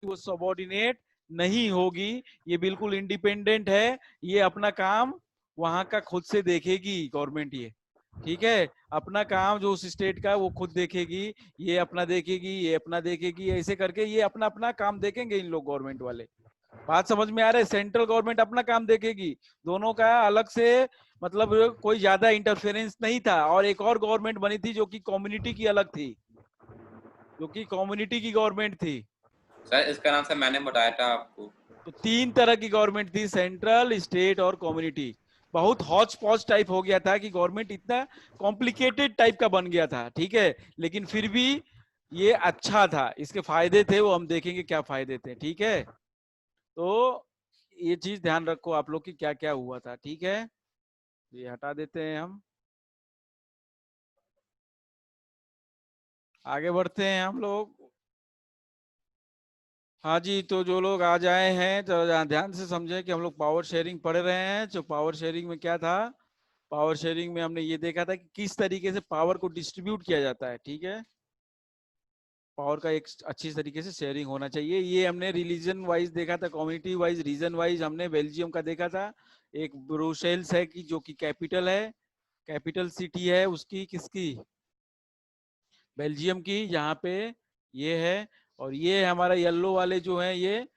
वो सबॉर्डिनेट नहीं होगी, ये बिल्कुल इंडिपेंडेंट है, ये अपना काम वहां का खुद से देखेगी गवर्नमेंट, ये ठीक है, अपना काम जो उस स्टेट का वो खुद देखेगी, ये अपना देखेगी, ये अपना देखेगी, ऐसे करके ये अपना अपना काम देखेंगे इन लोग गवर्नमेंट वाले। बात समझ में आ रहा है? सेंट्रल गवर्नमेंट अपना काम देखेगी, दोनों का अलग से मतलब कोई ज्यादा इंटरफेरेंस नहीं था। और एक और गवर्नमेंट बनी थी जो कि कम्युनिटी की अलग थी, जो कि कम्युनिटी की गवर्नमेंट थी। सर इसका नाम सर मैंने बताया था आपको। तो तीन तरह की गवर्नमेंट थी, सेंट्रल, स्टेट और कम्युनिटी। बहुत हौच पौच टाइप हो गया था कि गवर्नमेंट इतना कॉम्प्लिकेटेड टाइप का बन गया था, ठीक है, लेकिन फिर भी ये अच्छा था, इसके फायदे थे, वो हम देखेंगे क्या फायदे थे, ठीक है। तो ये चीज ध्यान रखो आप लोग की क्या क्या हुआ था, ठीक है। ये हटा देते हैं हम, आगे बढ़ते हैं हम लोग। हाँ जी, तो जो लोग आ जाए हैं तो ध्यान से समझें कि हम लोग पावर शेयरिंग पढ़ रहे हैं। तो पावर शेयरिंग में क्या था, पावर शेयरिंग में हमने ये देखा था कि किस तरीके से पावर को डिस्ट्रीब्यूट किया जाता है, ठीक है। पावर का एक अच्छी तरीके से शेयरिंग होना चाहिए। ये हमने रिलीजन वाइज देखा था, कम्युनिटी वाइज, रीजन वाइज हमने बेल्जियम का देखा था। एक ब्रुसेल्स है कि जो कि कैपिटल है, कैपिटल सिटी है उसकी, किसकी, बेल्जियम की, यहाँ पे ये है। और ये हमारा येलो वाले जो है, ये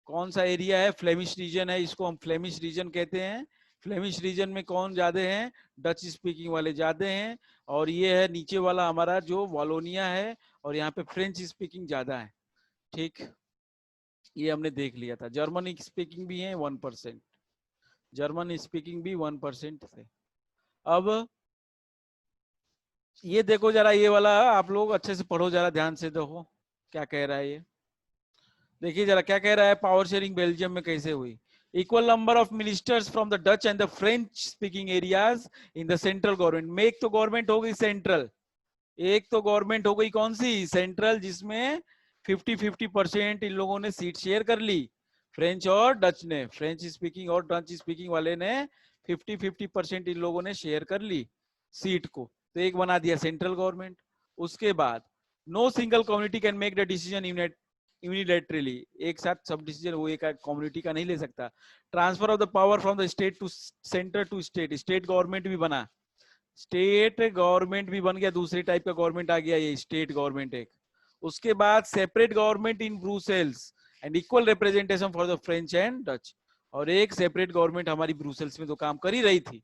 कौन सा एरिया है, फ्लेमिश रीजन है, इसको हम फ्लेमिश रीजन कहते हैं। फ्लेमिश रीजन में कौन ज्यादा है, डच स्पीकिंग वाले ज्यादा हैं। और ये है नीचे वाला हमारा जो वालोनिया है, और यहाँ पे फ्रेंच स्पीकिंग ज्यादा है, ठीक। ये हमने देख लिया था। जर्मन स्पीकिंग भी है 1%, जर्मन स्पीकिंग भी 1% से। अब ये देखो जरा, ये वाला आप लोग अच्छे से पढ़ो, जरा ध्यान से देखो क्या कह रहा है ये। देखिए जरा क्या कह रहा है, पावर शेयरिंग बेल्जियम में कैसे हुई। Equal number of ministers from the Dutch and the French speaking areas in the central government में। एक तो गवर्नमेंट हो गई सेंट्रल, एक तो गवर्नमेंट हो गई कौन सी, सेंट्रल, जिसमें 50-50% इन लोगों ने सीट शेयर कर ली। फ्रेंच और डच ने, फ्रेंच स्पीकिंग और डच स्पीकिंग वाले ने 50-50% इन लोगों ने शेयर कर ली सीट को, तो एक बना दिया सेंट्रल गवर्नमेंट। उसके बाद no single community can make the decision unilaterally, एक साथ सब डिसीजन वो एक कम्युनिटी का नहीं ले सकता। Transfer of the power from the state to centre to state, state government भी बना, स्टेट गवर्नमेंट भी बन गया, दूसरे टाइप का गवर्नमेंट आ गया, ये स्टेट गवर्नमेंट एक। उसके बाद separate government in Brussels and equal representation for the French and Dutch, और एक सेपरेट गवर्नमेंट हमारी ब्रूसेल्स में तो काम कर ही रही थी।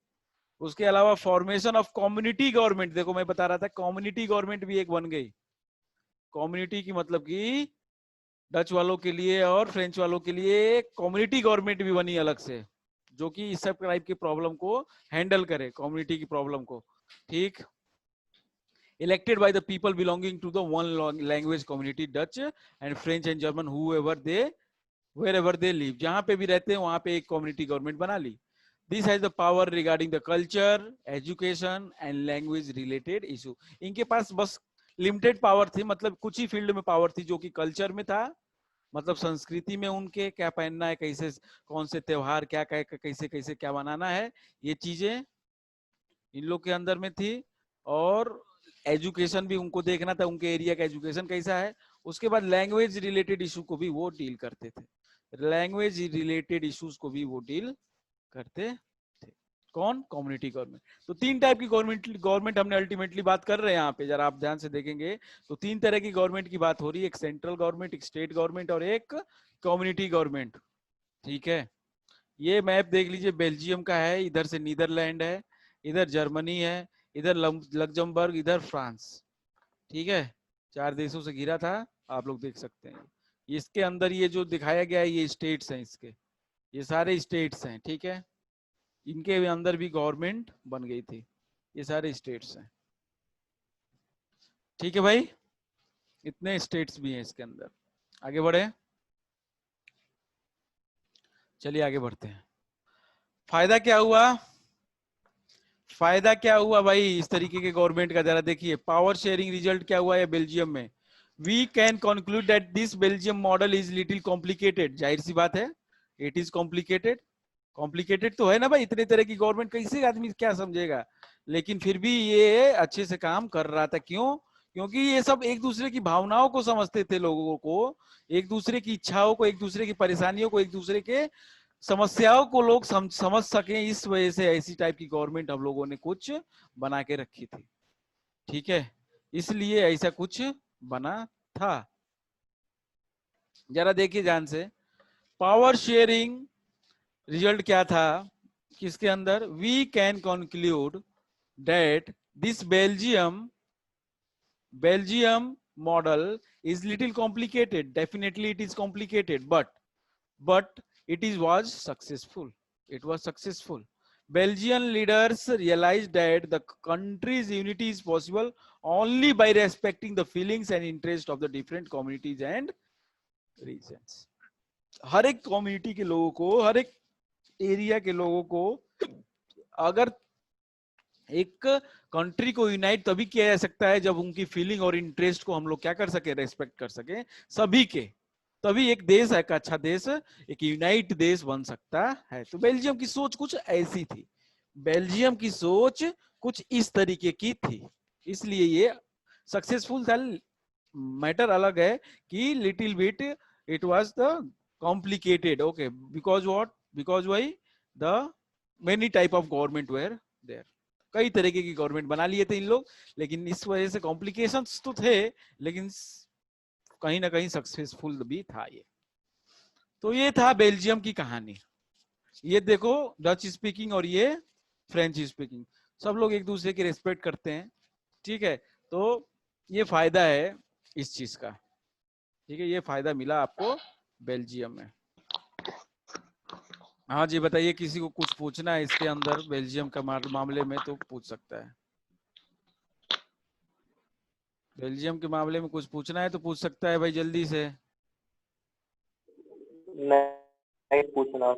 उसके अलावा फॉर्मेशन ऑफ कम्युनिटी गवर्नमेंट, देखो मैं बता रहा था कम्युनिटी गवर्नमेंट भी एक बन गई। कम्युनिटी की मतलब कि डच वालों के लिए और फ्रेंच वालों के लिए कम्युनिटी गवर्नमेंट भी बनी अलग से, जो कि इस सब टाइप की प्रॉब्लम को हैंडल करे, कम्युनिटी की प्रॉब्लम को, ठीक। elected by the people belonging to the one language community, Dutch and French and German, whoever they, wherever they live, जहां पे भी रहते हैं वहां पे एक कम्युनिटी गवर्नमेंट बना ली। This has the power regarding the culture, education and language related issue. इनके पास बस लिमिटेड पावर थी, मतलब कुछ ही फील्ड में पावर थी, जो कि कल्चर में था, मतलब संस्कृति में उनके क्या पहनना है, कैसे कौन से त्योहार क्या कैसे कैसे क्या बनाना है, ये चीजें इन लोग के अंदर में थी। और एजुकेशन भी उनको देखना था, उनके एरिया का एजुकेशन कैसा है। उसके बाद लैंग्वेज रिलेटेड इशू को भी वो डील करते थे, लैंग्वेज रिलेटेड इश्यूज को भी वो डील करते थे। कौन, कम्युनिटी गवर्नमेंट। तो तीन टाइप की गवर्नमेंट गवर्नमेंट हमने अल्टीमेटली बात कर रहे हैं यहाँ पे, जरा आप ध्यान से देखेंगे तो तीन तरह की गवर्नमेंट की बात हो रही है, एक सेंट्रल गवर्नमेंट, एक स्टेट गवर्नमेंट और एक कम्युनिटी गवर्नमेंट, ठीक है। ये मैप देख लीजिए, बेल्जियम का है, इधर से नीदरलैंड है, इधर जर्मनी है, इधर लग्जमबर्ग, इधर फ्रांस, ठीक है। चार देशों से घिरा था, आप लोग देख सकते हैं। इसके अंदर ये जो दिखाया गया है ये स्टेट्स हैं, इसके ये सारे स्टेट्स हैं, ठीक है। इनके अंदर भी गवर्नमेंट बन गई थी, ये सारे स्टेट्स हैं, ठीक है भाई। इतने स्टेट्स भी हैं इसके अंदर। आगे बढ़े, चलिए आगे बढ़ते हैं। फायदा क्या हुआ, फायदा क्या हुआ भाई इस तरीके के गवर्नमेंट का, जरा देखिए पावर शेयरिंग रिजल्ट क्या हुआ है बेल्जियम में। We can conclude that this Belgium model is little complicated, जाहिर सी बात है, इट इज कॉम्प्लिकेटेड। कॉम्प्लिकेटेड तो है ना भाई, इतने तरह की गवर्नमेंट कैसे आदमी क्या समझेगा, लेकिन फिर भी ये अच्छे से काम कर रहा था। क्यों, क्योंकि ये सब एक दूसरे की भावनाओं को समझते थे, लोगों को, एक दूसरे की इच्छाओं को, एक दूसरे की परेशानियों को, एक दूसरे के समस्याओं को लोग समझ सके, इस वजह से ऐसी टाइप की गवर्नमेंट हम लोगों ने कुछ बना के रखी थी। ठीक है, इसलिए ऐसा कुछ बना था। जरा देखिए ध्यान से, पावर शेयरिंग रिजल्ट क्या था किसके अंदर, we can conclude that this Belgium model is little complicated. Definitely it is complicated, but it is was successful. It was successful. Belgian leaders realized that the country's unity is possible only by respecting the feelings and interests of the different communities and regions. हर एक community के लोगों को, हर एक area के लोगों को अगर एक कंट्री को यूनाइट तभी किया जा सकता है जब उनकी फीलिंग और इंटरेस्ट को हम लोग क्या कर सके, रेस्पेक्ट कर सके सभी के, तभी एक देश, एक अच्छा देश, एक यूनाइट देश बन सकता है। तो बेल्जियम की सोच कुछ ऐसी थी, बेल्जियम की सोच कुछ इस तरीके की थी, इसलिए ये सक्सेसफुल था। मैटर अलग है कि little bit it was the complicated, okay, because what, because why the many type of government were there, कई तरीके की गवर्नमेंट बना लिए थे इन लोग, लेकिन इस वजह से कॉम्प्लिकेशंस तो थे, लेकिन कहीं ना कहीं सक्सेसफुल भी था ये। तो ये था बेल्जियम की कहानी। ये देखो, डच स्पीकिंग और ये फ्रेंच स्पीकिंग, सब लोग एक दूसरे की रिस्पेक्ट करते हैं। ठीक है, तो ये फायदा है इस चीज का। ठीक है, ये फायदा मिला आपको बेल्जियम में। हाँ जी, बताइए, किसी को कुछ पूछना है इसके अंदर बेल्जियम का मामले में तो पूछ सकता है। बेल्जियम के मामले में कुछ पूछना है तो पूछ सकता है भाई, जल्दी से। नहीं पूछना।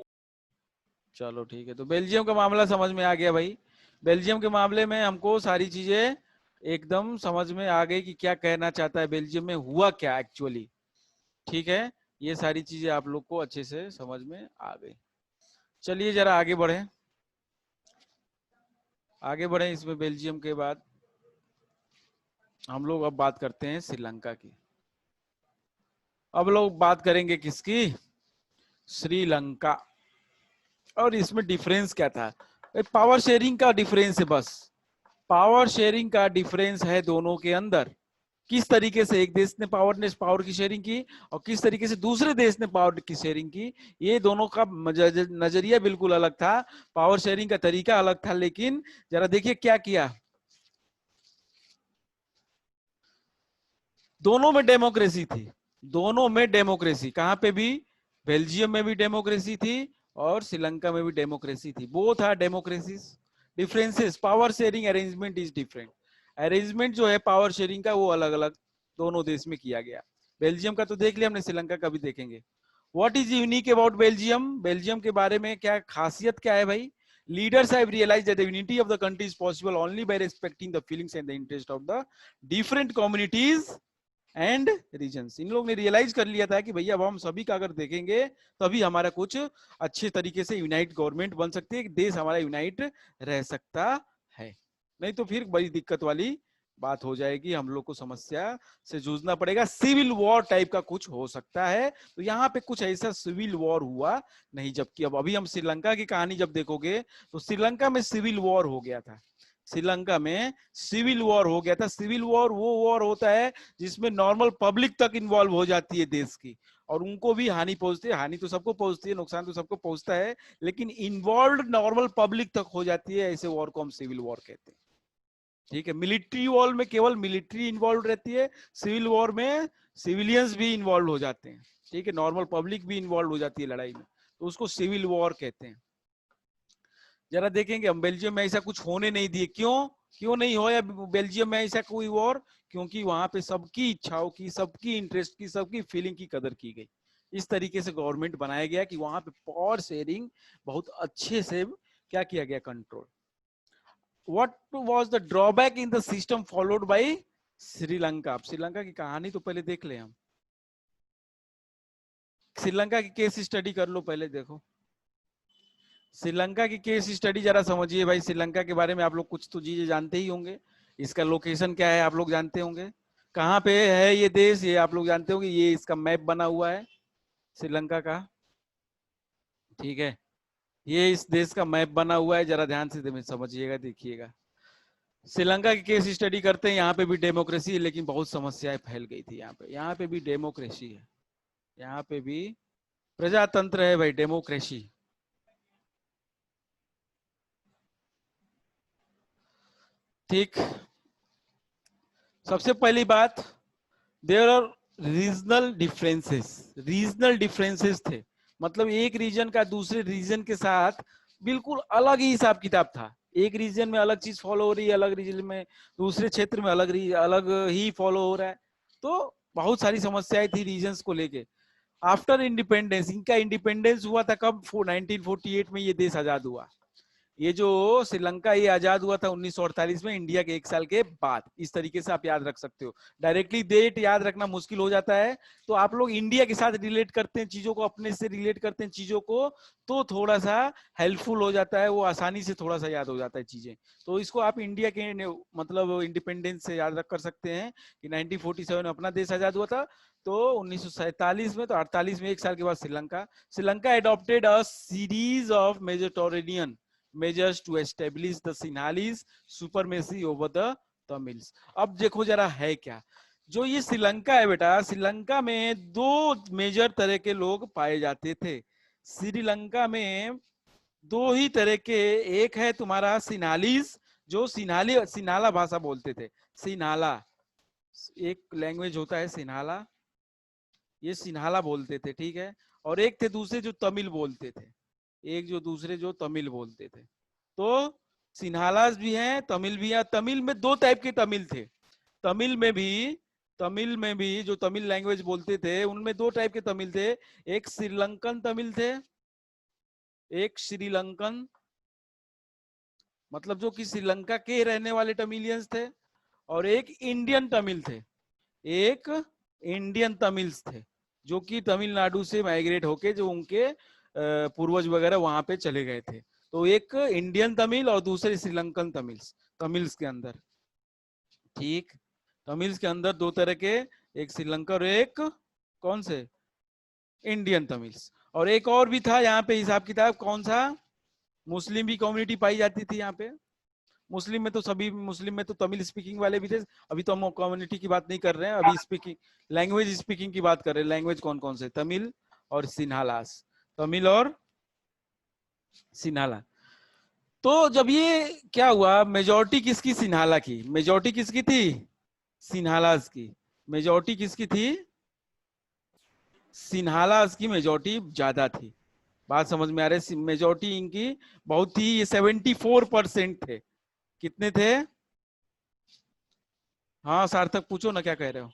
चलो ठीक है, तो बेल्जियम का मामला समझ में आ गया भाई। बेल्जियम के मामले में हमको सारी चीजें एकदम समझ में आ गई कि क्या कहना चाहता है, बेल्जियम में हुआ क्या एक्चुअली। ठीक है, ये सारी चीजें आप लोग को अच्छे से समझ में आ गई। चलिए जरा आगे बढ़े, आगे बढ़े। इसमें बेल्जियम के बाद हम लोग अब बात करते हैं श्रीलंका की। अब लोग बात करेंगे किसकी, श्रीलंका। और इसमें डिफरेंस क्या था, पावर शेयरिंग का डिफरेंस है, बस पावर शेयरिंग का डिफरेंस है दोनों के अंदर। किस तरीके से एक देश ने पावर की शेयरिंग की और किस तरीके से दूसरे देश ने पावर की शेयरिंग की, ये दोनों का नजरिया बिल्कुल अलग था, पावर शेयरिंग का तरीका अलग था। लेकिन जरा देखिए क्या किया, दोनों में डेमोक्रेसी थी, दोनों में डेमोक्रेसी, कहां पे भी, बेल्जियम में भी डेमोक्रेसी थी और श्रीलंका में भी डेमोक्रेसी थी। Both are democracies. Differences, power sharing arrangement is different. Arrangement जो है पावर शेयरिंग का वो अलग अलग दोनों देश में किया गया। बेल्जियम का तो देख लिया हमने, श्रीलंका का भी देखेंगे। What is unique about Belgium, Belgium के बारे में क्या खासियत क्या है भाई। Leaders have realized that the unity of the country is possible only by respecting the feelings and the interest of the different communities and regions. इन लोग ने रियलाइज कर लिया था कि भैया अब हम सभी का अगर देखेंगे तभी हमारा कुछ अच्छे तरीके से यूनाइट गवर्नमेंट बन सकती है, देश हमारा यूनाइट रह सकता है, नहीं तो फिर बड़ी दिक्कत वाली बात हो जाएगी, हम लोग को समस्या से जूझना पड़ेगा, सिविल वॉर टाइप का कुछ हो सकता है। तो यहाँ पे कुछ ऐसा सिविल वॉर हुआ नहीं, जबकि अब अभी हम श्रीलंका की कहानी जब देखोगे तो श्रीलंका में सिविल वॉर हो गया था, श्रीलंका में सिविल वॉर हो गया था। सिविल वॉर वो वॉर होता है जिसमें नॉर्मल पब्लिक तक इन्वॉल्व हो जाती है देश की, और उनको भी हानि पहुंचती है, हानि तो सबको पहुंचती है, नुकसान तो सबको पहुंचता है, लेकिन इन्वॉल्व नॉर्मल पब्लिक तक हो जाती है, ऐसे वॉर को हम सिविल वॉर कहते हैं। ठीक है, मिलिट्री वॉर में केवल मिलिट्री इन्वॉल्व रहती है, सिविल वॉर में सिविलियंस भी इन्वॉल्व हो जाते हैं। ठीक है, नॉर्मल पब्लिक भी इन्वॉल्व हो जाती है लड़ाई में, तो उसको सिविल वॉर कहते हैं। जरा देखेंगे हम बेल्जियम में ऐसा कुछ होने नहीं दिए, क्यों नहीं होया बेल्जियम में ऐसा कोई वॉर, क्योंकि वहां पे सबकी इच्छाओं की, सबकी इंटरेस्ट की, सबकी फीलिंग की कदर की गई। इस तरीके से गवर्नमेंट बनाया गया कि वहां पे पावर शेयरिंग बहुत अच्छे से क्या किया गया, control. What was the drawback in the system followed by Sri Lanka. Sri Lanka की कहानी तो पहले देख ले हम, श्रीलंका की केस स्टडी कर लो पहले, देखो श्रीलंका की केस स्टडी जरा समझिए भाई। श्रीलंका के बारे में आप लोग कुछ तो चीजें जानते ही होंगे, इसका लोकेशन क्या है आप लोग जानते होंगे, कहाँ पे है ये देश, ये आप लोग जानते हो कि ये इसका मैप बना हुआ है श्रीलंका का, ठीक है। ये इस देश का मैप बना हुआ है, जरा ध्यान से समझिएगा, देखिएगा। श्रीलंका की केस स्टडी करते हैं, यहाँ पे भी डेमोक्रेसी है लेकिन बहुत समस्याएं फैल गई थी। यहाँ पे भी डेमोक्रेसी है, यहाँ पे भी प्रजातंत्र है भाई, डेमोक्रेसी। ठीक, सबसे पहली बात, देयर आर रीजनल डिफरेंसेस थे। मतलब एक रीजन का दूसरे रीजन के साथ बिल्कुल अलग ही हिसाब किताब था। एक रीजन में अलग चीज फॉलो हो रही है, अलग रीजन में, दूसरे क्षेत्र में अलग ही फॉलो हो रहा है। तो बहुत सारी समस्याएं थी रीजन्स को लेके। आफ्टर इंडिपेंडेंस, इनका इंडिपेंडेंस हुआ था कब? 1948 में ये देश आजाद हुआ। ये जो श्रीलंका ये आजाद हुआ था 1948 में, इंडिया के 1 साल के बाद। इस तरीके से आप याद रख सकते हो। डायरेक्टली डेट याद रखना मुश्किल हो जाता है, तो आप लोग इंडिया के साथ रिलेट करते हैं चीजों को, अपने से रिलेट करते हैं चीजों को, तो थोड़ा सा हेल्पफुल हो जाता है, वो आसानी से थोड़ा सा याद हो जाता है चीजें। तो इसको आप इंडिया के मतलब इंडिपेंडेंस से याद रख कर सकते हैं कि 1947 में अपना देश आजाद हुआ था, तो 1947 में, तो 48 में 1 साल के बाद Sri Lanka adopted a series of majoritarian measures to establish the Sinhalese supremacy over the Tamils। अब देखो जरा है क्या, जो ये श्रीलंका है बेटा, श्रीलंका में 2 मेजर तरह के लोग पाए जाते थे। श्रीलंका में 2 ही तरह के, एक है तुम्हारा सिन्हालीज, जो सिन्हाला भाषा बोलते थे। सिन्हाला एक लैंग्वेज होता है, सिन्हाला, ये सिन्हाला बोलते थे, ठीक है। और एक थे दूसरे जो तमिल बोलते थे, दूसरे जो तमिल बोलते थे। तो सिन्हालास भी हैं, तमिल भी है। तमिल में 2 टाइप के तमिल थे। तमिल में भी जो तमिल लैंग्वेज बोलते थे, उनमें 2 टाइप के तमिल थे। एक श्रीलंकन तमिल थे, एक श्रीलंकन, मतलब जो कि श्रीलंका के रहने वाले तमिलियंस थे, और एक इंडियन तमिल थे। एक इंडियन तमिल्स थे जो कि तमिलनाडु से माइग्रेट होके, जो उनके पूर्वज वगैरह वहां पे चले गए थे। तो एक इंडियन तमिल और दूसरे श्रीलंकन तमिल्स के अंदर, ठीक। तमिल्स के अंदर 2 तरह के, एक श्रीलंका और एक कौन से, इंडियन तमिल्स। और एक और भी था यहाँ पे हिसाब किताब, कौन सा, मुस्लिम भी कम्युनिटी पाई जाती थी यहाँ पे। मुस्लिम में तो तमिल स्पीकिंग वाले भी थे। अभी तो हम कम्युनिटी की बात नहीं कर रहे हैं, अभी लैंग्वेज स्पीकिंग की बात कर रहे हैं। लैंग्वेज कौन कौन से, तमिल और सिन्हालास, तमिल और सिन्हाला। तो जब ये क्या हुआ, मेजॉरिटी किसकी, सिन्हाला की। मेजॉरिटी किसकी थी, सिन्हालास की। मेजॉरिटी किसकी थी, सिन्हालास की मेजॉरिटी ज्यादा थी। बात समझ में आ रही है? मेजॉरिटी इनकी बहुत थी, ये 74% थे। कितने थे? हाँ सार्थक पूछो ना, क्या कह रहे हो?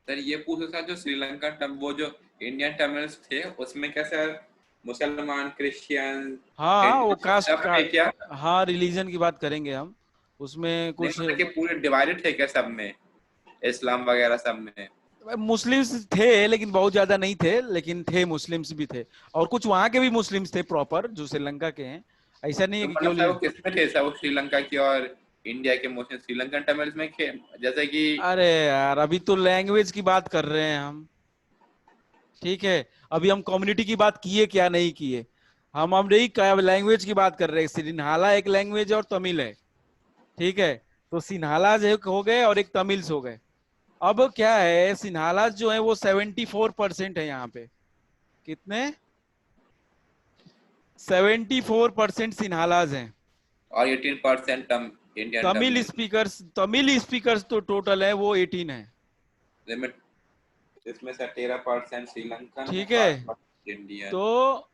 सर ये पूछ रहा था, जो श्रीलंका वो जो इंडियन तमिल्स थे, उसमें क्या सर मुसलमान, क्रिश्चियन, हाँ वो हिंदू कास्ट सब का, थे क्या? हाँ रिलीजन की बात करेंगे हम, उसमें नहीं कुछ मतलब कि पूरे डिवाइडेड थे क्या सब में, इस्लाम वगैरह सब में? मुस्लिम्स थे लेकिन बहुत ज्यादा नहीं थे, लेकिन थे, मुस्लिम्स भी थे। और कुछ वहां के भी मुस्लिम्स थे प्रॉपर, जो श्रीलंका के हैं। ऐसा नहीं है तो कि मतलब सर केवल, वो किसमें थे सर, वो श्रीलंका की और इंडिया के मुस्लिम श्रीलंकन तमिल्स में थे, जैसे कि? अरे यार अभी तो लैंग्वेज की बात कर रहे हैं हम, ठीक है। अभी हम कम्युनिटी की बात किए क्या नहीं किए, हम नहीं लैंग्वेज की बात कर रहे हैं। सिन्हाला एक लैंग्वेज है और तमिल है, ठीक है। तो सिन्हालाज हो गए और एक तमिल्स हो गए। अब क्या है, सिन्हालाज जो है वो 74% है यहाँ पे। कितने? 74% सिन्हालाज हैं। और 18% इंडियन तमिल। तमिल स्पीकर्स तो टोटल है वो 18 है, लिमिट इसमें से 13% श्रीलंकन है, ठीक है। 5% इंडियन। तो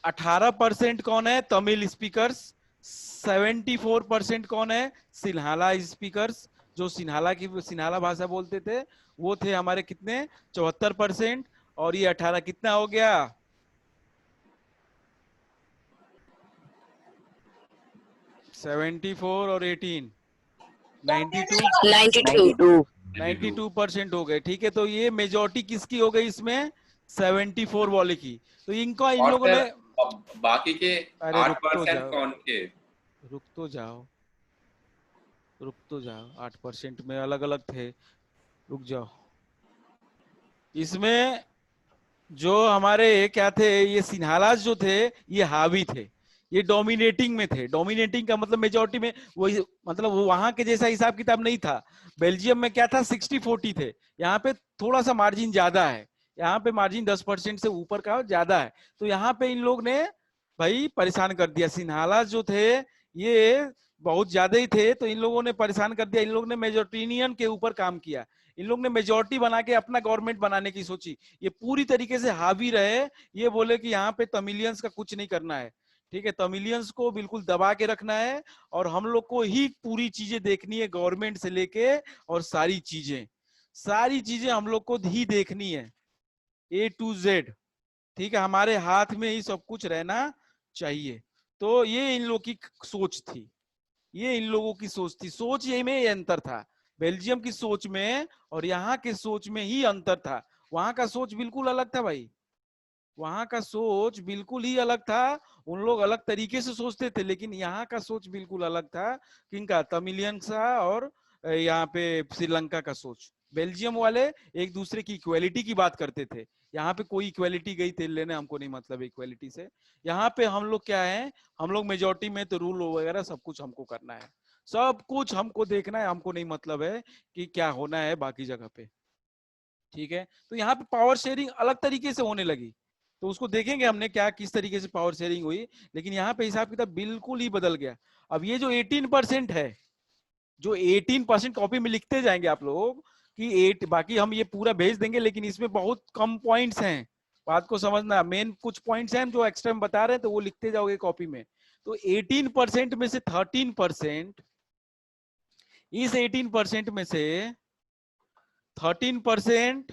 18% कौन है, तमिल स्पीकर्स। 74% कौन है, सिन्हाला स्पीकर्स, जो सिन्हाला भाषा बोलते थे, वो थे हमारे कितने, 74%। और ये 18 कितना हो गया, 74 और 18, 92, 92। 92% हो गए, ठीक है। तो ये मेजोरिटी किसकी हो गई इसमें, 74 वाले की। तो इन और लोगों फिर ने, बाकी के अरे 8% कौन थे? रुक तो जाओ, रुक तो जाओ, 8% में अलग अलग थे, रुक जाओ। इसमें जो हमारे क्या थे, ये सिन्हालास जो थे, ये हावी थे, ये डोमिनेटिंग में थे। डोमिनेटिंग का मतलब मेजोरिटी में, वो मतलब वो वहां के जैसा हिसाब किताब नहीं था। बेल्जियम में क्या था, 60-40 थे, यहाँ पे थोड़ा सा मार्जिन ज्यादा है, यहाँ पे मार्जिन 10% से ऊपर का ज्यादा है। तो यहाँ पे इन लोग ने भाई परेशान कर दिया। सिन्हालास जो थे ये बहुत ज्यादा ही थे, तो इन लोगों ने परेशान कर दिया। इन लोग ने मेजोरिटेनियन के ऊपर काम किया, इन लोग ने मेजोरिटी बना के अपना गवर्नमेंट बनाने की सोची। ये पूरी तरीके से हावी रहे, ये बोले कि यहाँ पे तमिलियंस का कुछ नहीं करना है, ठीक है, तमिलियंस को बिल्कुल दबा के रखना है, और हम लोग को ही पूरी चीजें देखनी है, गवर्नमेंट से लेके और सारी चीजें हम लोग को ही देखनी है, A to Z, ठीक है, हमारे हाथ में ही सब कुछ रहना चाहिए। तो ये इन लोग की सोच थी, ये इन लोगों की सोच थी। सोच ये में ये अंतर था, बेल्जियम की सोच में और यहाँ के सोच में ही अंतर था। वहां का सोच बिल्कुल अलग था भाई, वहां का सोच बिल्कुल ही अलग था। उन लोग अलग तरीके से सोचते थे, लेकिन यहाँ का सोच बिल्कुल अलग था। किनका, तमिलियंस का और यहाँ पे श्रीलंका का सोच। बेल्जियम वाले एक दूसरे की इक्वेलिटी की बात करते थे, यहाँ पे कोई इक्वेलिटी गई तेल लेने, हमको नहीं मतलब इक्वेलिटी से। यहाँ पे हम लोग क्या है, हम लोग मेजोरिटी में, तो रूल वगैरह सब कुछ हमको करना है, सब कुछ हमको देखना है, हमको नहीं मतलब है कि क्या होना है बाकी जगह पे, ठीक है। तो यहाँ पे पावर शेयरिंग अलग तरीके से होने लगी, तो उसको देखेंगे हमने क्या किस तरीके से पावर शेयरिंग हुई। लेकिन यहाँ पे हिसाब किताब बिल्कुल ही बदल गया। अब ये जो 18% है, जो 18% कॉपी में लिखते जाएंगे आप लोग कि 8, बाकी हम ये पूरा भेज देंगे, लेकिन इसमें बहुत कम पॉइंट्स हैं, बात को समझना। मेन कुछ पॉइंट्स हैं हम जो एक्स्ट्रा में बता रहे हैं, तो वो लिखते जाओगे कॉपी में। तो 18% में से 13%, इस 18% में से 13%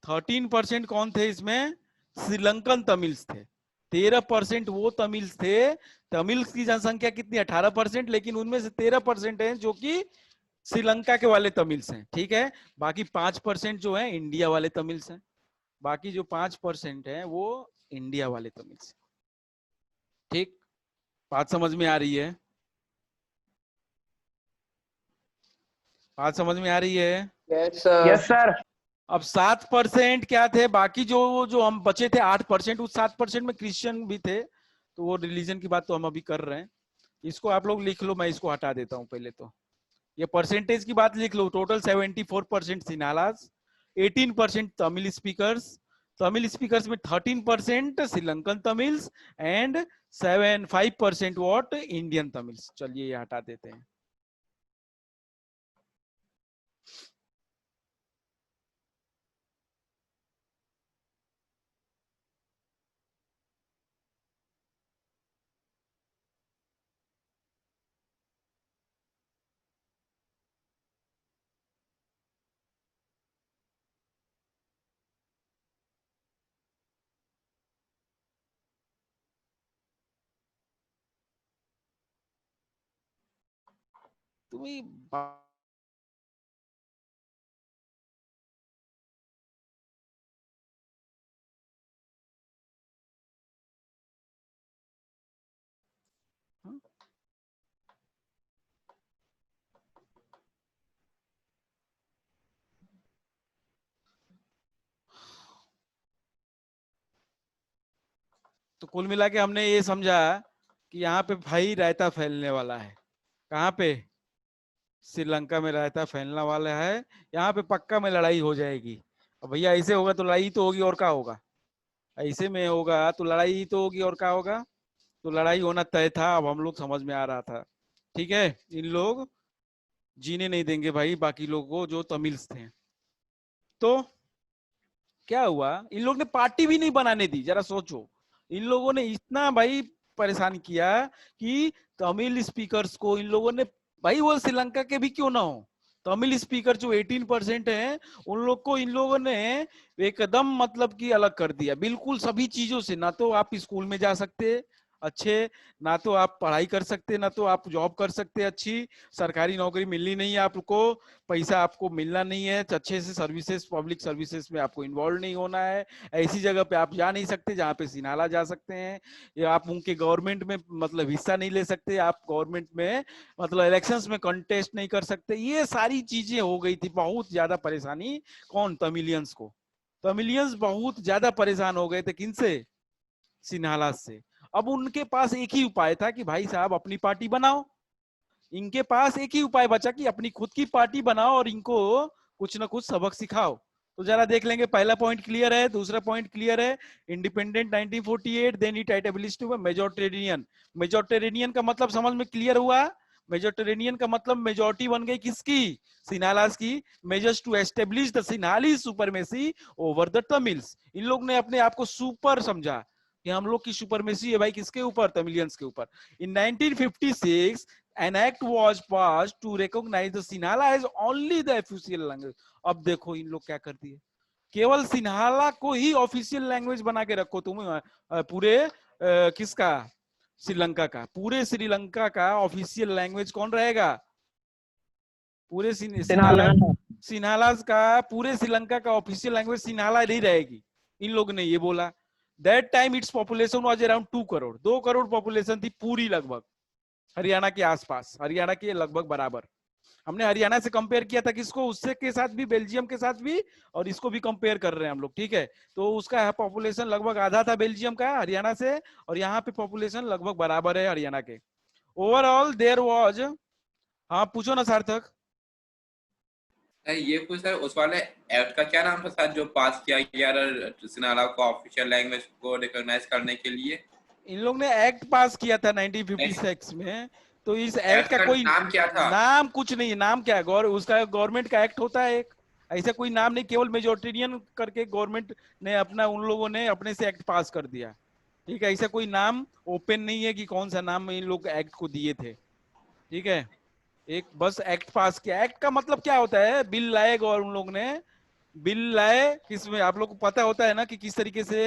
13% कौन थे इसमें, श्रीलंकन तमिल्स थे। 13% वो तमिल्स थे, तमिल्स की जनसंख्या कितनी, 18%, लेकिन उनमें से 13% है जो कि श्रीलंका के वाले तमिल्स हैं, ठीक है। बाकी 5% जो है इंडिया वाले तमिल्स हैं, बाकी जो 5% है वो इंडिया वाले तमिल्स, ठीक। बात समझ में आ रही है, बात समझ में आ रही है। Yes sir. अब 7% क्या थे, बाकी जो जो हम बचे थे 8%, उस 7% में क्रिश्चियन भी थे, तो वो रिलीजन की बात तो हम अभी कर रहे हैं। इसको आप लोग लिख लो, मैं इसको हटा देता हूं पहले। तो ये परसेंटेज की बात लिख लो, टोटल 74% सिनालास, 18% तमिल स्पीकर्स में 13% Sri Lankan Tamils, and 5% what Indian Tamils. चलिए ये हटा देते हैं। तुम्ही तो कुल मिला के हमने ये समझा कि यहाँ पे भाई रायता फैलने वाला है। कहाँ पे, श्रीलंका में रायता फैलने वाला है। यहाँ पे पक्का में लड़ाई हो जाएगी। अब भैया ऐसे होगा तो लड़ाई तो होगी, और क्या होगा, ऐसे में होगा तो लड़ाई तो होगी, और क्या होगा। तो लड़ाई होना तय था, अब हम लोग समझ में आ रहा था, ठीक है। इन लोग जीने नहीं देंगे भाई बाकी लोगों को जो तमिल्स थे। तो क्या हुआ, इन लोग ने पार्टी भी नहीं बनाने दी। जरा सोचो, इन लोगों ने इतना भाई परेशान किया कि तमिल स्पीकर्स को इन लोगों ने, भाई वो श्रीलंका के भी क्यों ना हो, तमिल स्पीकर जो 18% है, उन लोग को इन लोगों ने एकदम मतलब कि अलग कर दिया बिल्कुल सभी चीजों से। ना तो आप स्कूल में जा सकते, अच्छे, ना तो आप पढ़ाई कर सकते, ना तो आप जॉब कर सकते अच्छी, सरकारी नौकरी मिलनी नहीं है आपको, पैसा आपको मिलना नहीं है, अच्छे से सर्विसेज, पब्लिक सर्विसेज में आपको इन्वॉल्व नहीं होना है, ऐसी जगह पे आप जा नहीं सकते जहाँ पे सिन्हाला जा सकते हैं, या आप उनके गवर्नमेंट में मतलब हिस्सा नहीं ले सकते, आप गवर्नमेंट में मतलब इलेक्शंस में कंटेस्ट नहीं कर सकते। ये सारी चीजें हो गई थी, बहुत ज्यादा परेशानी कौन, तमिलियंस को। तमिलियंस बहुत ज्यादा परेशान हो गए थे, किनसे, सिन्हाला से। अब उनके पास एक ही उपाय था कि भाई साहब अपनी पार्टी बनाओ। इनके पास एक ही उपाय बचा कि अपनी खुद की पार्टी बनाओ और इनको कुछ ना कुछ सबक सिखाओ। तो जरा देख लेंगे, पहला पॉइंट क्लियर है, दूसरा पॉइंट क्लियर है, independent 1948, then it established majoritarian. Majoritarian का मतलब समझ में क्लियर हुआ, मेजॉरिटेरियन का मतलब मेजॉरिटी बन गई किसकी, सिन्हालास की। Measures to establish the Sinhali supremacy over the Tamils. इन लोग ने अपने आप को सुपर समझा कि हम लोग की सुपरमेसी है भाई किसके ऊपर, तमिलियंस के ऊपर। इन 1956 an act was passed to recognize the Sinhala as only the official language। अब देखो इन लोग क्या कर दिए, केवल सिन्हाला को ही ऑफिशियल लैंग्वेज बना के रखो तुम। पूरे किसका, श्रीलंका का, पूरे श्रीलंका का ऑफिशियल लैंग्वेज कौन रहेगा, पूरे सिन्हाला, सिन्हाला का पूरे श्रीलंका का ऑफिशियल लैंग्वेज सिन्हाला नहीं रहेगी। इन लोग ने ये बोला। That time its population was around 2 crore, 2 crore population थी पूरी, लगभग हरियाणा के आसपास, हरियाणा के लगभग बराबर। हमने हरियाणा से कंपेयर किया था किसको, उससे के साथ भी, बेल्जियम के साथ भी, और इसको भी कंपेयर कर रहे हैं हम लोग, ठीक है। तो उसका पॉपुलेशन लगभग आधा था बेल्जियम का, हरियाणा से, और यहाँ पे पॉपुलेशन लगभग बराबर है हरियाणा के। ओवरऑल देयर वाज, हाँ पूछो ना सार्थक। ये पूछ सर, उस वाले एक्ट का क्या नाम था सर जो पास किया गया सिन्हाला को ऑफिशियल लैंग्वेज को रिकॉग्नाइज करने के लिए? इन लोग ने एक्ट पास किया था 1956 में। तो इस एक्ट का कोई नाम क्या था? नाम कुछ नहीं है, नाम क्या है, उसका गवर्नमेंट का एक्ट होता है एक, ऐसा कोई नाम नहीं, केवल मेजोरिटेरियन करके गवर्नमेंट ने अपना, उन लोगों ने अपने से एक्ट पास कर दिया, ठीक है। ऐसा कोई नाम ओपन नहीं है कि कौन सा नाम इन लोग एक्ट को दिए थे, ठीक है। एक बस एक्ट पास किया। एक्ट का मतलब क्या होता है, बिल लाए, और उन लोग ने बिल लाए, किसमें आप लोग को पता होता है ना कि किस तरीके से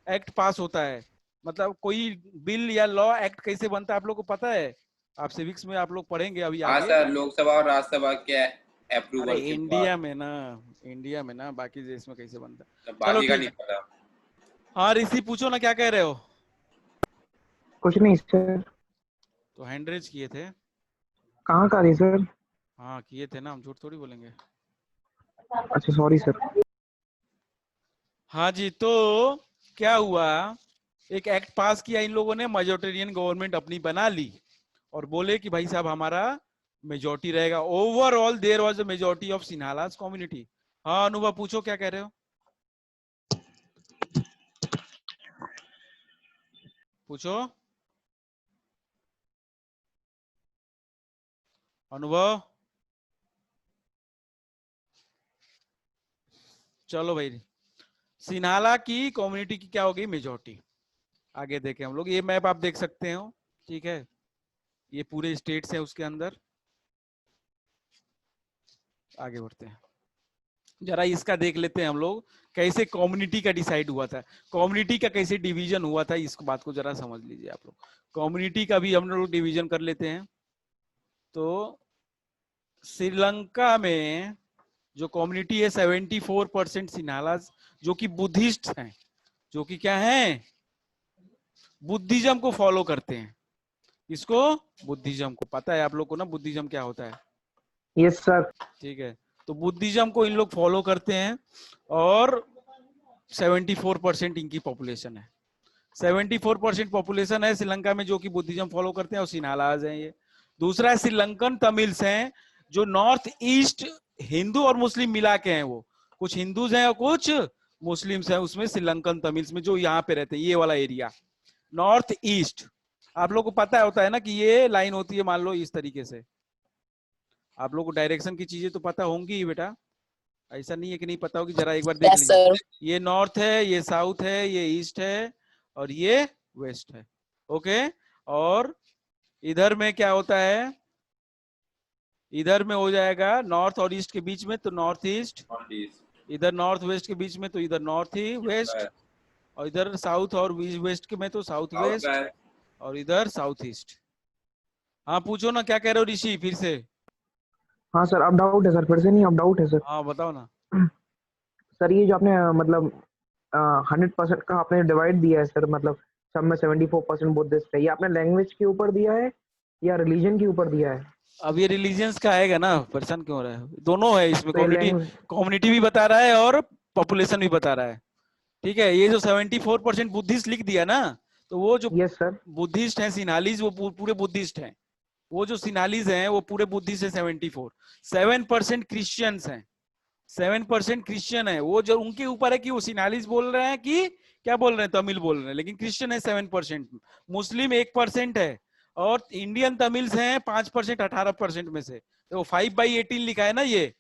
एक्ट पास होता है, मतलब कोई बिल या लॉ एक्ट कैसे बनता है आप लोग को पता है, आप सिविक्स में आप लोग पढ़ेंगे अभी हाँ आगे। सर, लोकसभा और राज्यसभा के अरे अप्रूवल के इंडिया बाद। में ना, इंडिया में ना, बाकी देश में कैसे बनता है। चलो बाकी का ठीक नहीं है, पता। हाँ ऋषि पूछो ना, क्या कह रहे हो। कुछ नहीं सर। तो हैंड रेज किए थे। कहाँ का रही सर? हाँ किए थे ना, हम झूठ थोड़ी बोलेंगे। अच्छा सॉरी सर। हाँ जी, तो क्या हुआ, एक एक्ट पास किया इन लोगों ने, मेजोरिटेरियन गवर्नमेंट अपनी बना ली, और बोले कि भाई साहब हमारा मेजोरिटी रहेगा। Overall there was a majority of Sinhalas community. हाँ अनुभव पूछो, क्या कह रहे हो, पूछो अनुभव। चलो भाई, सिन्हाला की कम्युनिटी की क्या होगी, मेजोरिटी। आगे देखें हम लोग, ये मैप आप देख सकते हो, ठीक है, ये पूरे स्टेट्स हैं उसके अंदर। आगे बढ़ते हैं, जरा इसका देख लेते हैं हम लोग, कैसे कम्युनिटी का डिसाइड हुआ था, कम्युनिटी का कैसे डिवीजन हुआ था, इस बात को जरा समझ लीजिए आप लोग। कम्युनिटी का भी हम लोग डिवीजन कर लेते हैं। तो श्रीलंका में जो कम्युनिटी है 74% सिन्हालास, जो कि बुद्धिस्ट हैं, जो कि क्या हैं, बुद्धिज्म को फॉलो करते हैं। इसको, बुद्धिज्म को, पता है आप लोग को ना बुद्धिज्म क्या होता है, यस सर। ठीक है। तो बुद्धिज्म को इन लोग फॉलो करते हैं, और 74% इनकी पॉपुलेशन है, 74% पॉपुलेशन है श्रीलंका में जो कि बुद्धिज्म फॉलो करते हैं, और सिन्हालास हैं ये। दूसरा श्रीलंकन तमिल्स हैं, जो नॉर्थ ईस्ट हिंदू और मुस्लिम मिला के हैं, वो कुछ हिंदूज हैं और कुछ मुस्लिम्स हैं उसमें, श्रीलंकन तमिल्स में, जो यहाँ पे रहते हैं, ये वाला एरिया नॉर्थ ईस्ट। आप लोग को पता होता है ना कि ये लाइन होती है, मान लो इस तरीके से, आप लोग को डायरेक्शन की चीजें तो पता होंगी ही बेटा, ऐसा नहीं है कि नहीं पता होगी, जरा एक बार देख लीजिए। ये नॉर्थ है, ये साउथ है, ये ईस्ट है, और ये वेस्ट है, ओके। और इधर में क्या होता है, इधर में हो जाएगा नॉर्थ और ईस्ट के बीच में तो नॉर्थ ईस्ट, इधर नॉर्थ वेस्ट के बीच में तो इधर नॉर्थ ही वेस्ट, और इधर साउथ और वेस्ट के में तो साउथ वेस्ट, और इधर साउथ ईस्ट। हाँ पूछो ना, क्या कह रहे हो ऋषि फिर से? हाँ सर, अब डाउट है सर, फिर से नहीं, अब डाउट है सर। हाँ बताओ ना। सर ये जो आपने मतलब 100% का आपने डिवाइड दिया है सर, मतलब सब में 74% बुद्धिस्ट है, ये आपने लैंग्वेज के ऊपर दिया है या रिलीजन के ऊपर दिया है? अब ये रिलीजियंस का आएगा ना, परेशान क्यों हो रहा है? दोनों है इसमें, तो ये कम्युनिटी लैंग्वेज। कम्युनिटी भी बता रहा है और पॉपुलेशन भी बता रहा है। ठीक है, ये जो 74% बुद्धिस्ट लिख दिया ना, तो वो जो यस सर। बुद्धिस्ट है सिन्हालीज, वो पूरे बुद्धिस्ट हैं। वो जो सिन्हालीज हैं वो पूरे बुद्धिस्ट है 74। 7% क्रिश्चियंस हैं, 7% क्रिश्चियन है। वो जो उनके ऊपर है कि वो सिन्हालीज बोल रहे हैं कि क्या बोल रहे हैं, तमिल बोल रहे हैं, लेकिन क्रिश्चियन है 7%। मुस्लिम 1% है, और इंडियन तमिल्स हैं 5%, 18% में से। तो 5/18 लिखा है ना, ये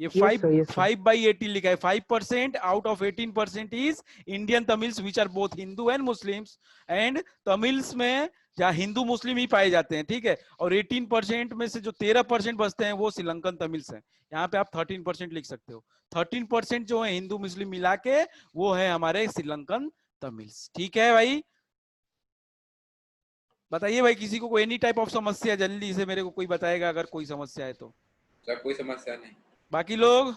यस सर, यस सर। 5/18 लिखा है। 5% out of 18% is Indian Tamils which are both Hindu and Muslims. And Tamils में जहाँ हिंदू मुस्लिम ही पाए जाते हैं, ठीक है। और 18% में से जो 13% बचते हैं वो श्रीलंकन तमिल्स हैं। यहाँ पे आप 13% लिख सकते हो। 13% जो है हिंदू मुस्लिम मिला के, वो है हमारे श्रीलंकन तमिल्स। ठीक है भाई, बताइए भाई, किसी को कोई एनी टाइप ऑफ समस्या जल्दी से मेरे को कोई बताएगा अगर कोई समस्या है तो। सर कोई समस्या नहीं। बाकी लोग,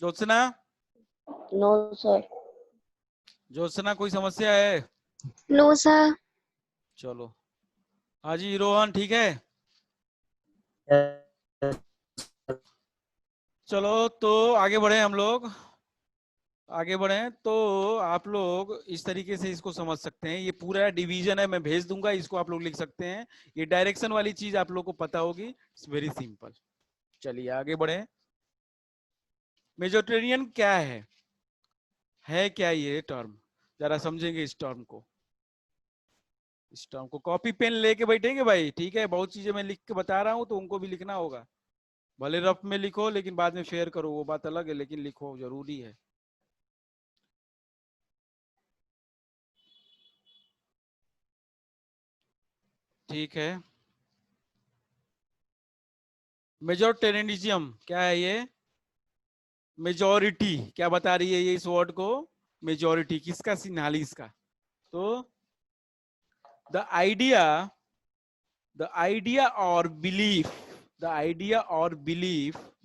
ज्योत्सना, नो सर। ज्योत्सना कोई समस्या है? No sir. चलो, हाजी रोहन ठीक है। चलो तो आगे बढ़े हम लोग, आगे बढ़े तो आप लोग इस तरीके से इसको समझ सकते हैं। ये पूरा डिवीजन है, मैं भेज दूंगा, इसको आप लोग लिख सकते हैं। ये डायरेक्शन वाली चीज आप लोग को पता होगी, इट्स वेरी सिंपल। चलिए आगे बढ़े। मेजोटेरियन क्या है क्या ये टर्म? जरा समझेंगे इस टर्म को। इस टर्म को कॉपी पेन लेके बैठेंगे भाई, ठीक है। बहुत चीजें मैं लिख के बता रहा हूँ तो उनको भी लिखना होगा। भले रफ में लिखो लेकिन बाद में शेयर करो, वो बात अलग है, लेकिन लिखो, जरूरी है। ठीक है, मेजोरिटेरियनिज्म क्या है ये? मेजॉरिटी क्या बता रही है ये इस वर्ड को? मेजॉरिटी किसका? सिन्हालीज का। तो द आइडिया और belief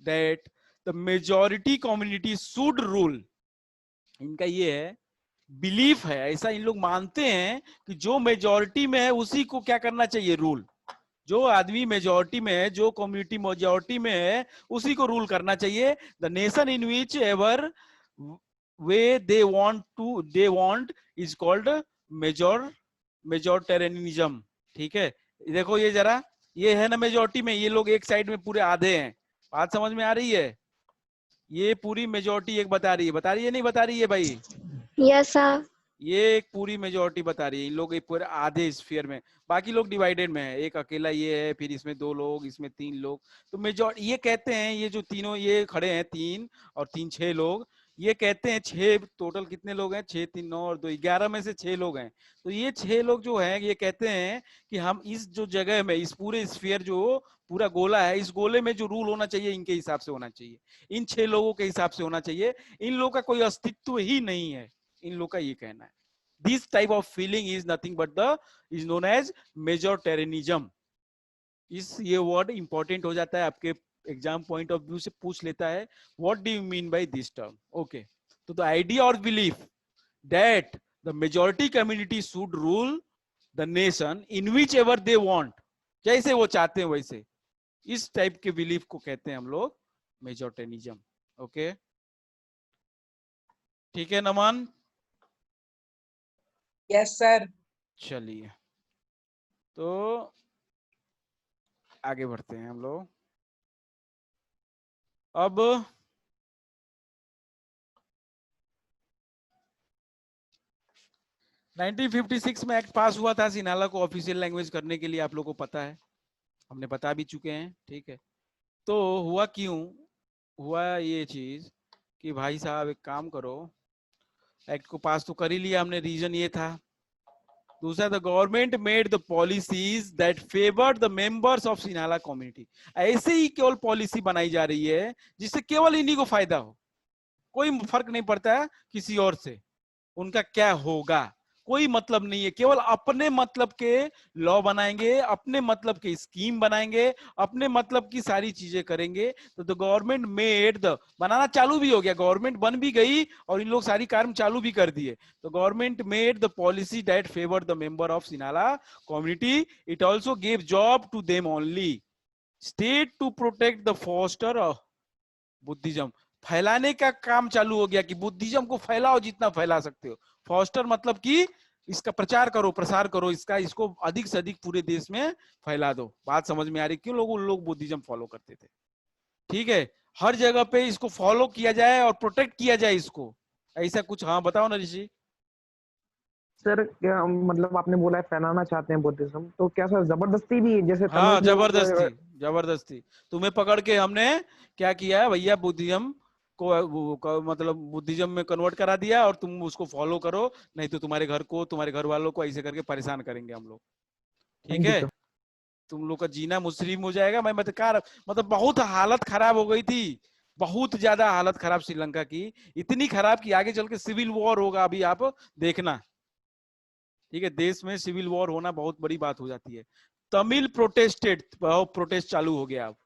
that the majority community should rule, इनका ये है, बिलीफ है, ऐसा इन लोग मानते हैं कि जो मेजॉरिटी में है उसी को क्या करना चाहिए? रूल। जो आदमी मेजॉरिटी में है, जो कम्युनिटी मेजॉरिटी में है, उसी को रूल करना चाहिए। The nation in which ever way they want is called majoritarianism. ठीक है, देखो ये जरा, ये है ना मेजॉरिटी में, ये लोग एक साइड में पूरे आधे हैं। बात समझ में आ रही है? ये पूरी मेजॉरिटी एक बता रही है, नहीं बता रही है भाई? Yes sir. ये एक पूरी मेजोरिटी बता रही है। इन लोग एक पूरे आधे स्फीयर में, बाकी लोग डिवाइडेड में है। एक अकेला ये है, फिर इसमें 2 लोग, इसमें 3 लोग। तो मेजोरिटी ये कहते हैं, ये जो तीनों ये खड़े हैं, 3 और 3 6 लोग, ये कहते हैं 6 टोटल कितने लोग हैं? 6 3 9 और 2 11 में से 6 लोग हैं। तो ये 6 लोग जो हैं, ये कहते हैं कि हम इस जो जगह में, इस पूरे स्फीयर जो पूरा गोला है, इस गोले में जो रूल होना चाहिए इनके हिसाब से होना चाहिए, इन 6 लोगों के हिसाब से होना चाहिए। इन लोगों का कोई अस्तित्व ही नहीं है, इन लोग का ये कहना है। This type of feeling is nothing but is known as majoritarianism. इस ये वर्ड इंपॉर्टेंट हो जाता है, आपके एग्जाम पॉइंट ऑफ व्यू से पूछ लेता है, what do you mean by this term? Okay, तो द आइडिया और belief that the majority community should rule the nation in which ever they want, जैसे वो चाहते हैं वैसे, इस टाइप के बिलीफ को कहते हैं हम लोग मेजोरिटेरियनिज्म। ओके, ठीक है नमन? Yes sir. चलिए तो आगे बढ़ते हैं हम लोग। अब 1956 में एक्ट पास हुआ था सिन्हाला को ऑफिशियल लैंग्वेज करने के लिए, आप लोगों को पता है, हमने बता भी चुके हैं। ठीक है, तो हुआ क्यों हुआ ये चीज कि भाई साहब एक काम करो, एक्ट को पास तो कर ही लिया हमने, रीजन ये था। दूसरा, the government made the policies that favoured the members of Sinhala community. ऐसे ही केवल पॉलिसी बनाई जा रही है जिससे केवल इन्हीं को फायदा हो, कोई फर्क नहीं पड़ता है किसी और से, उनका क्या होगा, कोई मतलब नहीं है, केवल अपने मतलब के लॉ बनाएंगे, अपने मतलब के स्कीम बनाएंगे, अपने मतलब की सारी चीजें करेंगे। तो द गवर्नमेंट मेड द, बनाना चालू भी हो गया, गवर्नमेंट बन भी गई और इन लोग सारी कार्य चालू भी कर दिए। तो government made the policy that favour the member of Sinhala community, it also gave job to them only, state to protect the foster Buddhism, फैलाने का काम चालू हो गया कि बुद्धिज्म को फैलाओ जितना फैला सकते हो। फॉस्टर मतलब कि इसका प्रचार करो, प्रसार करो, इसको अधिक से अधिक पूरे देश में फैला दो। बात समझ में आ रही? क्यों लोग बुद्धिज्म फॉलो करते थे? ठीक है, हर जगह पे इसको फॉलो किया जाए और प्रोटेक्ट किया जाए इसको, ऐसा कुछ। हाँ बताओ ना ऋषि। सर क्या मतलब आपने बोला है फैलाना चाहते हैं बुद्धिज्म, तो क्या सर जबरदस्ती भी जैसे हाँ तमिल लोग जबरदस्ती, जबरदस्ती तुम्हें पकड़ के हमने क्या किया है भैया, बुद्धिज्म मतलब बुद्धिज्म में कन्वर्ट करा दिया और तुम उसको फॉलो करो, नहीं तो तुम्हारे घर को, तुम्हारे घर वालों को ऐसे करके परेशान करेंगे हम लोग। ठीक जी है, सर। तुम लोग का जीना मुश्किल हो जाएगा। मैं मतलब बहुत हालत खराब हो गई थी, बहुत ज्यादा हालत खराब श्रीलंका की, इतनी खराब कि आगे चल के सिविल वॉर होगा, अभी आप देखना। ठीक है, देश में सिविल वॉर होना बहुत बड़ी बात हो जाती है। तमिल प्रोटेस्टेड, प्रोटेस्ट चालू हो गया। अब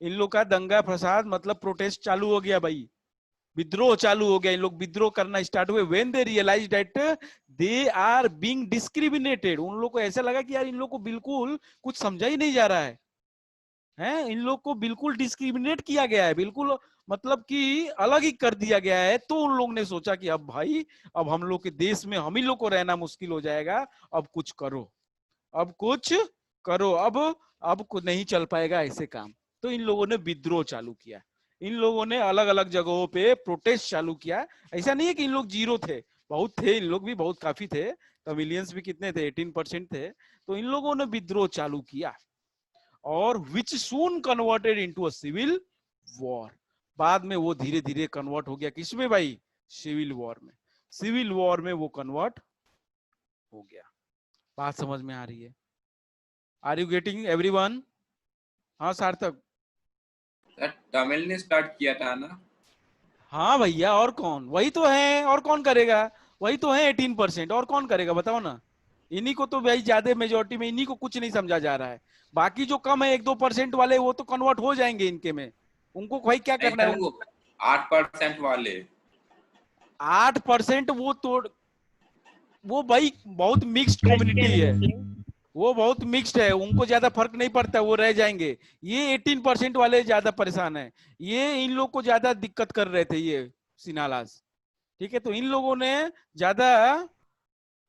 इन लोग का दंगा फसाद मतलब प्रोटेस्ट चालू हो गया भाई, विद्रोह चालू हो गया, इन लोग विद्रोह करना स्टार्ट हुए। When they realise that they are being discriminated, उन लोग को ऐसा लगा कि यार इन लोग को बिल्कुल कुछ समझा ही नहीं जा रहा है, इन लोग को बिल्कुल डिस्क्रिमिनेट किया गया है, बिल्कुल मतलब कि अलग ही कर दिया गया है। तो उन लोग ने सोचा कि अब भाई, अब हम लोग के देश में हम ही लोग को रहना मुश्किल हो जाएगा, अब कुछ करो, अब कुछ करो, अब कुछ नहीं चल पाएगा ऐसे काम। तो इन लोगों ने विद्रोह चालू किया, इन लोगों ने अलग अलग जगहों पे प्रोटेस्ट चालू किया। ऐसा नहीं है कि इन लोग जीरो थे, बहुत थे, इन लोग भी बहुत काफी थे, तमिलियंस भी कितने थे, 18% थे। तो इन लोगों ने विद्रोह चालू किया और which soon converted into a civil war. बाद में वो धीरे धीरे कन्वर्ट हो गया किसमें भाई? सिविल वॉर में। सिविल वॉर में वो कन्वर्ट हो गया। बात समझ में आ रही है? Are you getting everyone? हाँ सार्थक। तमिल ने स्टार्ट किया था ना? हाँ भैया, और कौन, वही तो है, और कौन करेगा? वही तो है 18%, और कौन करेगा बताओ ना। इन्हीं को तो भाई ज्यादा मेजोरिटी में, इन्हीं को कुछ नहीं समझा जा रहा है। बाकी जो कम है 1-2% वाले, वो तो कन्वर्ट हो जाएंगे इनके में, उनको भाई क्या नहीं करना है सर, वो 8% वाले। 8% वो तो, वो भाई बहुत मिक्स्ड कम्युनिटी है, वो बहुत मिक्स्ड है, उनको ज्यादा फर्क नहीं पड़ता, वो रह जाएंगे। ये 18% वाले ज्यादा परेशान है, ये इन लोग को ज्यादा दिक्कत कर रहे थे ये सिनालास। ठीक है, तो इन लोगों ने ज्यादा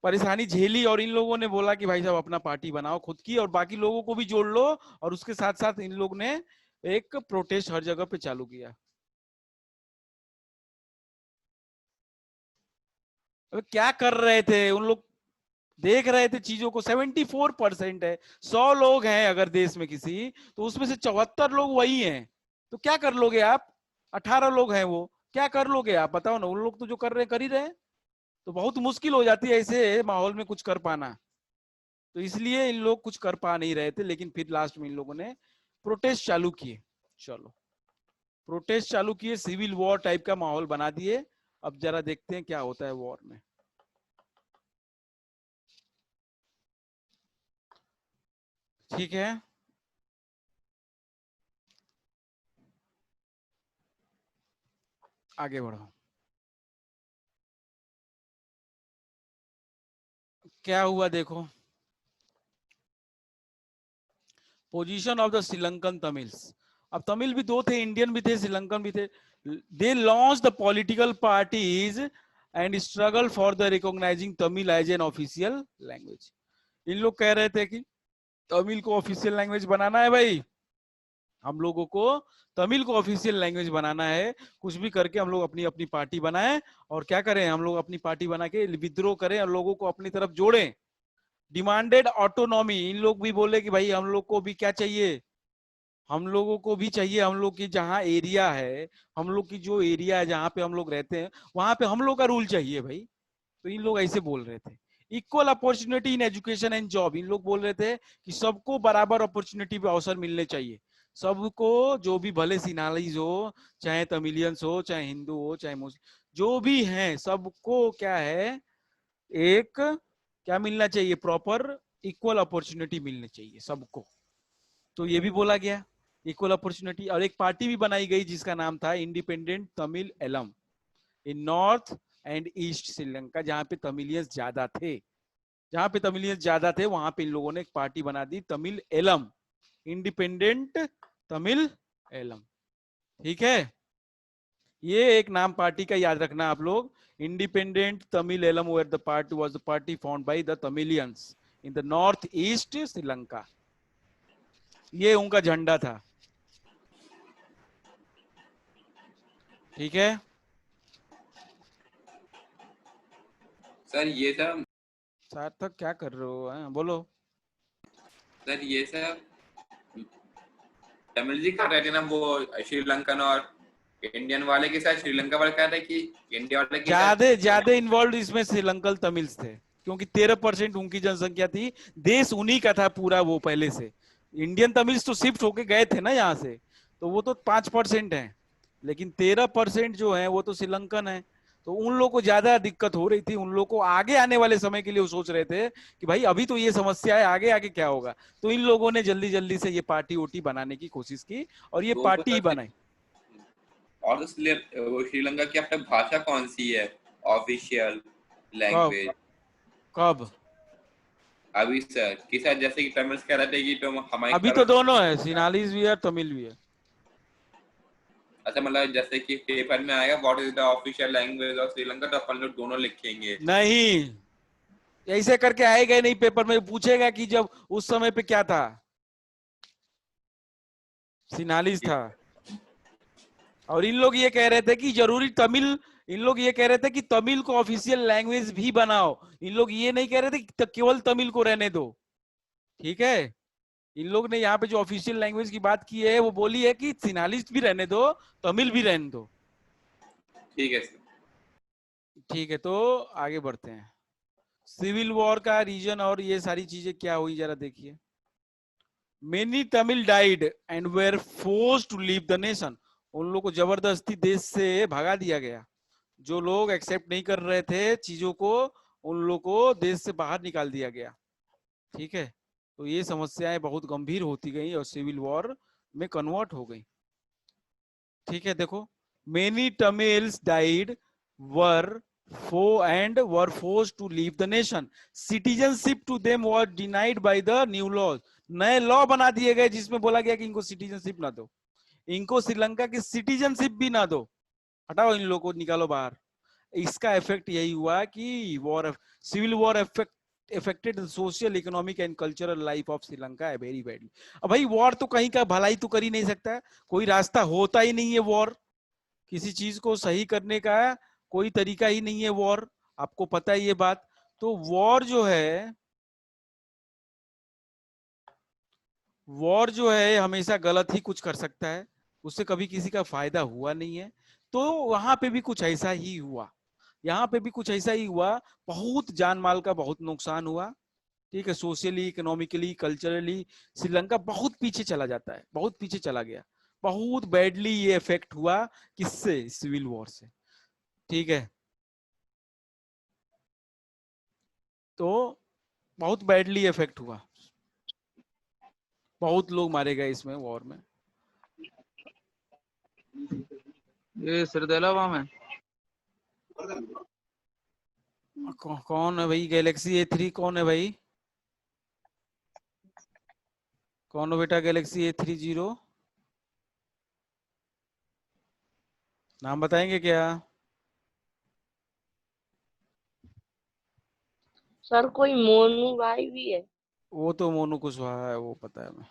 परेशानी झेली और इन लोगों ने बोला कि भाई साहब अपना पार्टी बनाओ खुद की, और बाकी लोगों को भी जोड़ लो। और उसके साथ साथ इन लोग ने एक प्रोटेस्ट हर जगह पे चालू किया। अब क्या कर रहे थे उन लोग? देख रहे थे चीजों को। 74% है, 100 लोग हैं अगर देश में किसी, तो उसमें से 74 लोग वही हैं। तो क्या कर लोगे आप? 18 लोग हैं वो, क्या कर लोगे आप बताओ ना? उन लोग तो जो कर रहे हैं कर ही रहे हैं। तो बहुत मुश्किल हो जाती है ऐसे माहौल में कुछ कर पाना। तो इसलिए इन लोग कुछ कर पा नहीं रहे थे, लेकिन फिर लास्ट में इन लोगों ने प्रोटेस्ट चालू किए। चलो, प्रोटेस्ट चालू किए, सिविल वॉर टाइप का माहौल बना दिए। अब जरा देखते हैं क्या होता है वॉर में। ठीक है, आगे बढ़ो। क्या हुआ देखो, position of the Sri Lankan Tamils. अब तमिल भी दो थे, इंडियन भी थे, श्रीलंकन भी थे। They launch the political parties and struggle for the recognizing Tamil as an official language. इन लोग कह रहे थे कि तमिल को ऑफिशियल लैंग्वेज बनाना है भाई, हम लोगों को तमिल को ऑफिशियल लैंग्वेज बनाना है। कुछ भी करके हम लोग अपनी अपनी पार्टी बनाएं, और क्या करें, हम लोग अपनी पार्टी बना के विद्रोह करें और लोगों को अपनी तरफ जोड़ें। डिमांडेड ऑटोनॉमी, इन लोग भी बोले कि भाई हम लोग को भी क्या चाहिए, हम लोगों को भी चाहिए, हम लोग की जहाँ एरिया है, हम लोग की जो एरिया है जहाँ पे हम लोग रहते हैं, वहां पे हम लोग का रूल चाहिए भाई। तो इन लोग ऐसे बोल रहे थे। Equal opportunity in education and job, इन लोग बोल रहे थे कि सबको बराबर अपॉर्चुनिटी पे अवसर मिलने चाहिए। सबको, जो भी भले सिनालीज हो, चाहे तमिलियंस हो, चाहे हिंदू हो, चाहे मुस्लिम, जो भी हैं, सबको क्या है, एक क्या मिलना चाहिए? प्रॉपर इक्वल अपॉर्चुनिटी मिलनी चाहिए सबको। तो ये भी बोला गया इक्वल अपॉर्चुनिटी। और एक पार्टी भी बनाई गई जिसका नाम था independent Tamil Eelam in north and east Sri Lanka, जहां पे तमिलियंस ज्यादा थे। जहां पे तमिलियंस ज्यादा थे वहां पे इन लोगों ने एक पार्टी बना दी, तमिल एलम, इंडिपेंडेंट तमिल एलम। ठीक है, ये एक नाम पार्टी का याद रखना आप लोग। Independent Tamil Eelam where the party was the party found by the Tamilians in the north east Sri Lanka. ये उनका झंडा था। ठीक है सर ये सब सार्थक, क्या कर रहे हो? बोलो। सर ये सब तमिल जी कर रहे थे ना, वो श्रीलंकन और इंडियन वाले के साथ। श्रीलंका वाले कह रहे कि इंडिया वाले के साथ। ज्यादा ज्यादा इन्वॉल्व इसमें श्रीलंकन तमिल्स थे, क्योंकि 13% उनकी जनसंख्या थी। देश उन्हीं का था पूरा वो पहले से। इंडियन तमिल्स तो शिफ्ट होके गए थे ना यहाँ से, तो वो तो 5% है, लेकिन 13% जो है वो तो श्रीलंकन है। तो उन लोगों को ज्यादा दिक्कत हो रही थी। उन लोगों को आगे आने वाले समय के लिए वो सोच रहे थे कि भाई अभी तो ये समस्या है, आगे आगे क्या होगा। तो इन लोगों ने जल्दी जल्दी से ये पार्टी वोटी बनाने की कोशिश की और ये तो पार्टी ही सर, बनाई। और वो श्रीलंका की अब तक भाषा कौन सी है ऑफिशियल कब लैंग्वेज? कब? अभी सर कि सर जैसे कि तमिल कह रहे थे कि तुम हमारी अभी तो दोनों है, सिनालीज भी है तमिल भी है। अच्छा, मतलब जैसे कि पेपर में आएगा what is the official language of Sri Lanka, तो अपन लोग दोनों लिखेंगे। नहीं, ऐसे करके आएगा ही नहीं पेपर में। पूछेगा कि जब उस समय पे क्या था, सिनालीज था। और इन लोग ये कह रहे थे कि जरूरी तमिल, इन लोग ये कह रहे थे कि तमिल को ऑफिशियल लैंग्वेज भी बनाओ। इन लोग ये नहीं कह रहे थे कि केवल तमिल को रहने दो। ठीक है, इन लोग ने यहाँ पे जो ऑफिशियल लैंग्वेज की बात की है वो बोली है कि सिनालिस्ट भी रहने दो, तमिल भी रहने दो। ठीक है सर। ठीक है, तो आगे बढ़ते हैं। सिविल वॉर का रीजन और ये सारी चीजें क्या हुई जरा देखिए। Many Tamil died and were forced to leave the nation. उन लोगों को जबरदस्ती देश से भगा दिया गया। जो लोग एक्सेप्ट नहीं कर रहे थे चीजों को, उन लोगों को देश से बाहर निकाल दिया गया। ठीक है, तो ये समस्याएं बहुत गंभीर होती गई और सिविल वॉर में कन्वर्ट हो गई। ठीक है, देखो, many Tamils died were were forced to leave the nation. Citizenship to them was denied by the new laws. नए लॉ बना दिए गए जिसमें बोला गया कि इनको सिटीजनशिप ना दो, इनको श्रीलंका की सिटीजनशिप भी ना दो, हटाओ इन लोगों को, निकालो बाहर। इसका इफेक्ट यही हुआ कि civil war affected the social, economic and cultural life of Sri Lanka very badly. अब भाई वॉर तो कहीं का भलाई तो कर ही नहीं सकता है, कोई रास्ता होता ही नहीं है वॉर। किसी चीज को सही करने का कोई तरीका ही नहीं है वॉर, आपको पता है ये बात। तो वॉर जो है हमेशा गलत ही कुछ कर सकता है, उससे कभी किसी का फायदा हुआ नहीं है। तो वहां पे भी कुछ ऐसा ही हुआ, यहाँ पे भी कुछ ऐसा ही हुआ। बहुत जान माल का बहुत नुकसान हुआ। ठीक है, सोशली, इकोनॉमिकली, कल्चरली श्रीलंका बहुत पीछे चला जाता है, बहुत पीछे चला गया। बहुत बैडली ये इफेक्ट हुआ, किससे? सिविल वॉर से। ठीक है, तो बहुत बैडली इफेक्ट हुआ, बहुत लोग मारे गए इसमें वॉर में। ये सिरदेलावा में कौन है भाई? गैलेक्सी A3 कौन है भाई? कौन हो बेटा गैलेक्सी A30? नाम बताएंगे क्या? सर कोई मोनू भाई भी है। वो तो मोनू कुशवाहा है, वो पता है हमें।